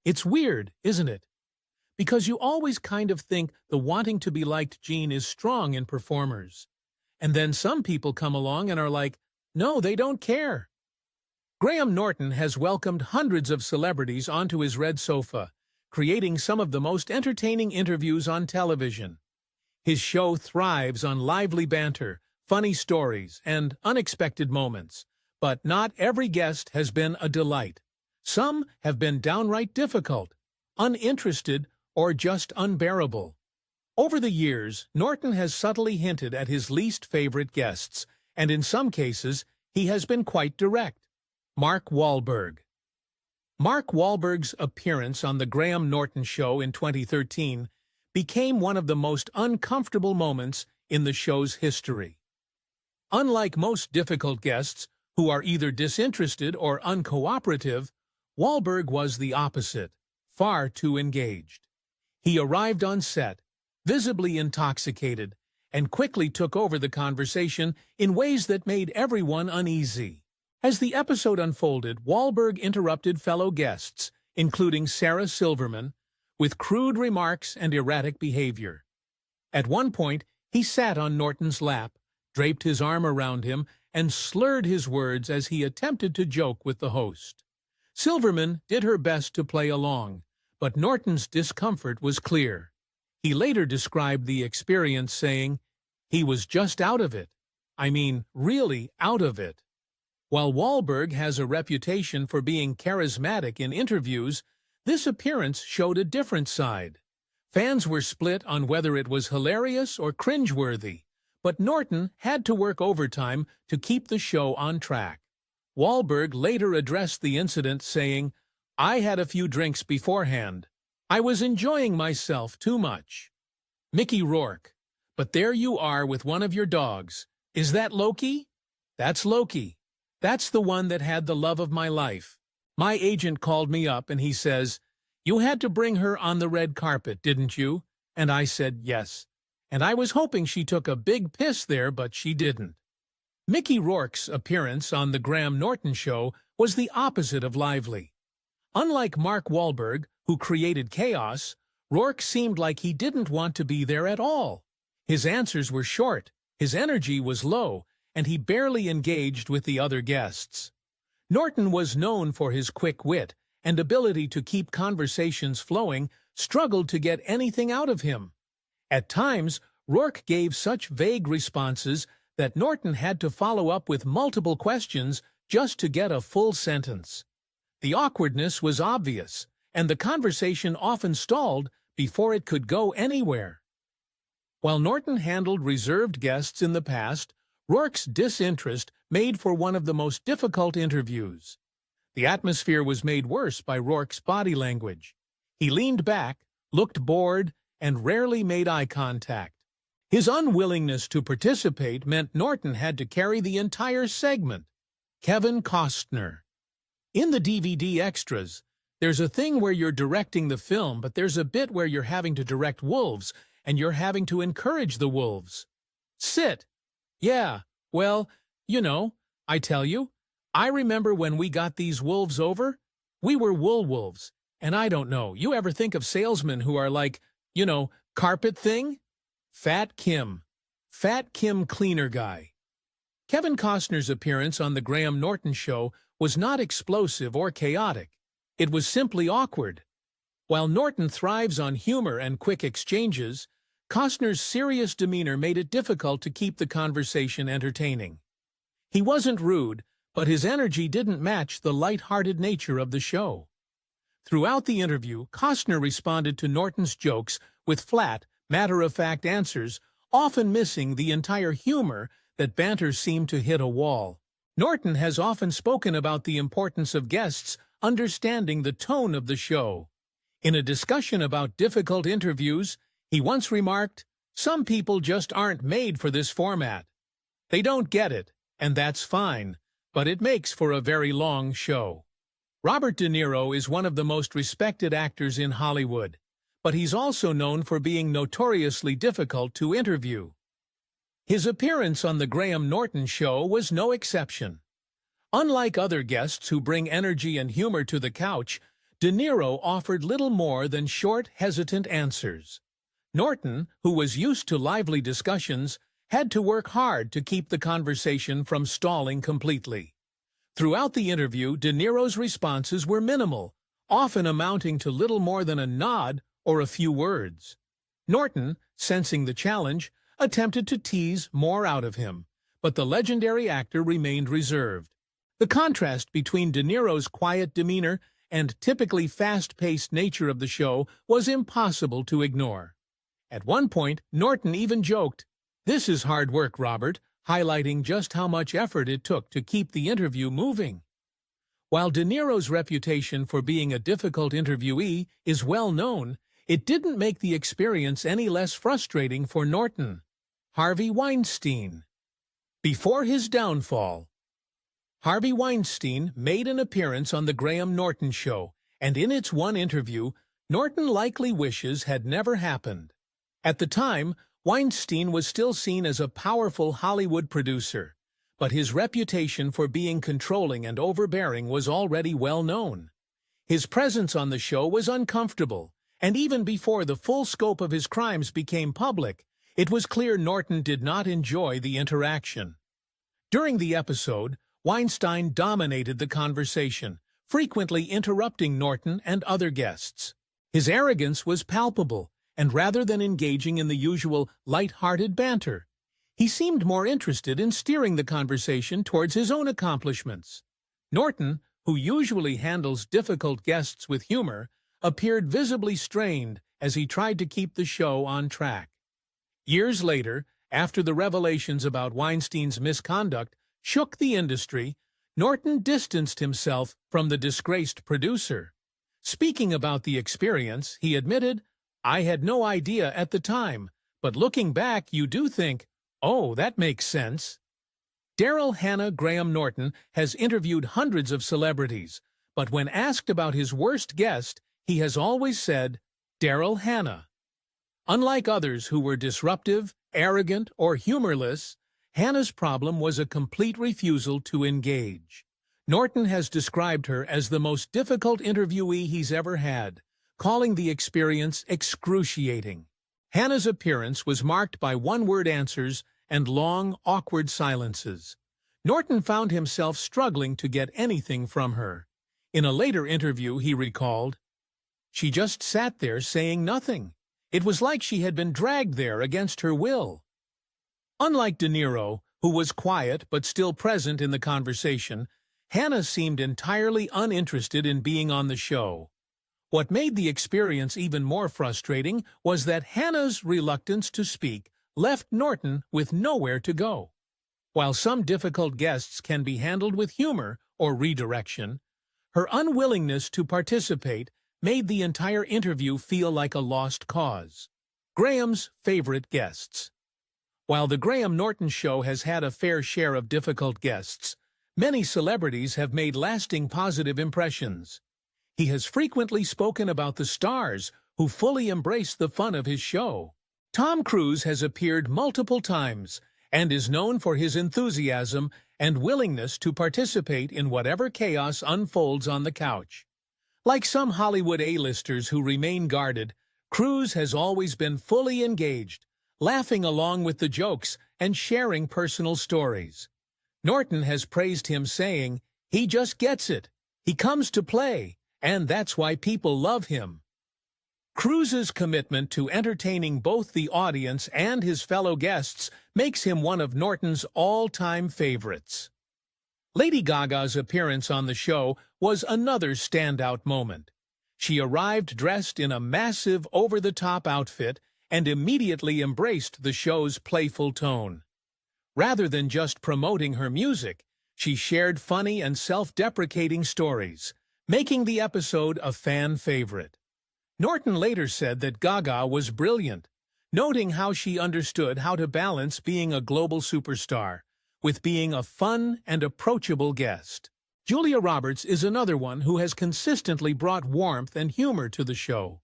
It's weird, isn't it? Because you always kind of think the wanting to be liked gene is strong in performers. And then some people come along and are like, no, they don't care. Graham Norton has welcomed hundreds of celebrities onto his red sofa, creating some of the most entertaining interviews on television. His show thrives on lively banter, funny stories, and unexpected moments. But not every guest has been a delight. Some have been downright difficult, uninterested, or just unbearable. Over the years, Norton has subtly hinted at his least favorite guests, and in some cases, he has been quite direct. Mark Wahlberg. Mark Wahlberg's appearance on The Graham Norton Show in 2013 became one of the most uncomfortable moments in the show's history. Unlike most difficult guests, who are either disinterested or uncooperative, Wahlberg was the opposite, far too engaged. He arrived on set, visibly intoxicated, and quickly took over the conversation in ways that made everyone uneasy. As the episode unfolded, Wahlberg interrupted fellow guests, including Sarah Silverman, with crude remarks and erratic behavior. At one point, he sat on Norton's lap, draped his arm around him, and slurred his words as he attempted to joke with the host. Silverman did her best to play along, but Norton's discomfort was clear. He later described the experience saying, "He was just out of it. I mean, really out of it." While Wahlberg has a reputation for being charismatic in interviews, this appearance showed a different side. Fans were split on whether it was hilarious or cringeworthy, but Norton had to work overtime to keep the show on track. Wahlberg later addressed the incident saying, "I had a few drinks beforehand. I was enjoying myself too much." Mickey Rourke. "But there you are with one of your dogs. Is that Loki?" "That's Loki. That's the one that had the love of my life. My agent called me up and he says, 'You had to bring her on the red carpet, didn't you?' And I said, 'Yes.' And I was hoping she took a big piss there, but she didn't." Mickey Rourke's appearance on The Graham Norton Show was the opposite of lively. Unlike Mark Wahlberg, who created chaos, Rourke seemed like he didn't want to be there at all. His answers were short, his energy was low, and he barely engaged with the other guests. Norton was known for his quick wit and ability to keep conversations flowing, struggled to get anything out of him. At times, Rourke gave such vague responses that Norton had to follow up with multiple questions just to get a full sentence. The awkwardness was obvious, and the conversation often stalled before it could go anywhere. While Norton handled reserved guests in the past, Rourke's disinterest made for one of the most difficult interviews. The atmosphere was made worse by Rourke's body language. He leaned back, looked bored, and rarely made eye contact. His unwillingness to participate meant Norton had to carry the entire segment. Kevin Costner. In the DVD extras, there's a thing where you're directing the film, but there's a bit where you're having to direct wolves, and you're having to encourage the wolves. Sit. Yeah, well, I tell you, I remember when we got these wolves over, we were wolves, and I don't know, you ever think of salesmen who are like, carpet thing? Fat Kim cleaner guy. Kevin Costner's appearance on The Graham Norton Show was not explosive or chaotic. It was simply awkward. While Norton thrives on humor and quick exchanges, Costner's serious demeanor made it difficult to keep the conversation entertaining. He wasn't rude, but his energy didn't match the light-hearted nature of the show. Throughout the interview, Costner responded to Norton's jokes with flat, matter-of-fact answers, often missing the entire humor that banter seemed to hit a wall. Norton has often spoken about the importance of guests understanding the tone of the show. In a discussion about difficult interviews, he once remarked, "Some people just aren't made for this format. They don't get it, and that's fine, but it makes for a very long show." Robert De Niro is one of the most respected actors in Hollywood, but he's also known for being notoriously difficult to interview. His appearance on The Graham Norton Show was no exception. Unlike other guests who bring energy and humor to the couch, De Niro offered little more than short, hesitant answers. Norton, who was used to lively discussions, had to work hard to keep the conversation from stalling completely. Throughout the interview, De Niro's responses were minimal, often amounting to little more than a nod or a few words. Norton, sensing the challenge, attempted to tease more out of him, but the legendary actor remained reserved. The contrast between De Niro's quiet demeanor and typically fast-paced nature of the show was impossible to ignore. At one point, Norton even joked, "This is hard work, Robert," highlighting just how much effort it took to keep the interview moving. While De Niro's reputation for being a difficult interviewee is well known, it didn't make the experience any less frustrating for Norton. Harvey Weinstein. Before his downfall, Harvey Weinstein made an appearance on The Graham Norton Show, and in its one interview, Norton likely wishes had never happened. At the time, Weinstein was still seen as a powerful Hollywood producer, but his reputation for being controlling and overbearing was already well known. His presence on the show was uncomfortable, and even before the full scope of his crimes became public, it was clear Norton did not enjoy the interaction. During the episode, Weinstein dominated the conversation, frequently interrupting Norton and other guests. His arrogance was palpable, and rather than engaging in the usual light-hearted banter, he seemed more interested in steering the conversation towards his own accomplishments. Norton, who usually handles difficult guests with humor, appeared visibly strained as he tried to keep the show on track. Years later, after the revelations about Weinstein's misconduct shook the industry, Norton distanced himself from the disgraced producer. Speaking about the experience, he admitted, "I had no idea at the time, but looking back you do think, oh, that makes sense." Daryl Hannah Graham Norton has interviewed hundreds of celebrities, but when asked about his worst guest, he has always said, Daryl Hannah. Unlike others who were disruptive, arrogant, or humorless, Hannah's problem was a complete refusal to engage. Norton has described her as the most difficult interviewee he's ever had, calling the experience excruciating. Hannah's appearance was marked by one-word answers and long, awkward silences. Norton found himself struggling to get anything from her. In a later interview, he recalled, "She just sat there saying nothing. It was like she had been dragged there against her will." Unlike De Niro, who was quiet but still present in the conversation, Hannah seemed entirely uninterested in being on the show. What made the experience even more frustrating was that Hannah's reluctance to speak left Norton with nowhere to go. While some difficult guests can be handled with humor or redirection, her unwillingness to participate made the entire interview feel like a lost cause. Graham's favorite guests. While The Graham Norton Show has had a fair share of difficult guests, many celebrities have made lasting positive impressions. He has frequently spoken about the stars who fully embrace the fun of his show. Tom Cruise has appeared multiple times and is known for his enthusiasm and willingness to participate in whatever chaos unfolds on the couch. Like some Hollywood A-listers who remain guarded, Cruise has always been fully engaged, laughing along with the jokes and sharing personal stories. Norton has praised him, saying, "He just gets it. He comes to play, and that's why people love him." Cruise's commitment to entertaining both the audience and his fellow guests makes him one of Norton's all-time favorites. Lady Gaga's appearance on the show was another standout moment. She arrived dressed in a massive, over-the-top outfit and immediately embraced the show's playful tone. Rather than just promoting her music, she shared funny and self-deprecating stories, making the episode a fan favorite. Norton later said that Gaga was brilliant, noting how she understood how to balance being a global superstar with being a fun and approachable guest. Julia Roberts is another one who has consistently brought warmth and humor to the show.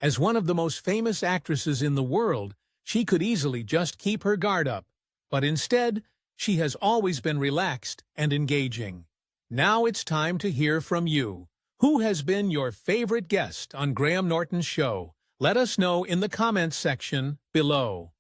As one of the most famous actresses in the world, she could easily just keep her guard up, but instead, she has always been relaxed and engaging. Now it's time to hear from you. Who has been your favorite guest on Graham Norton's show? Let us know in the comments section below.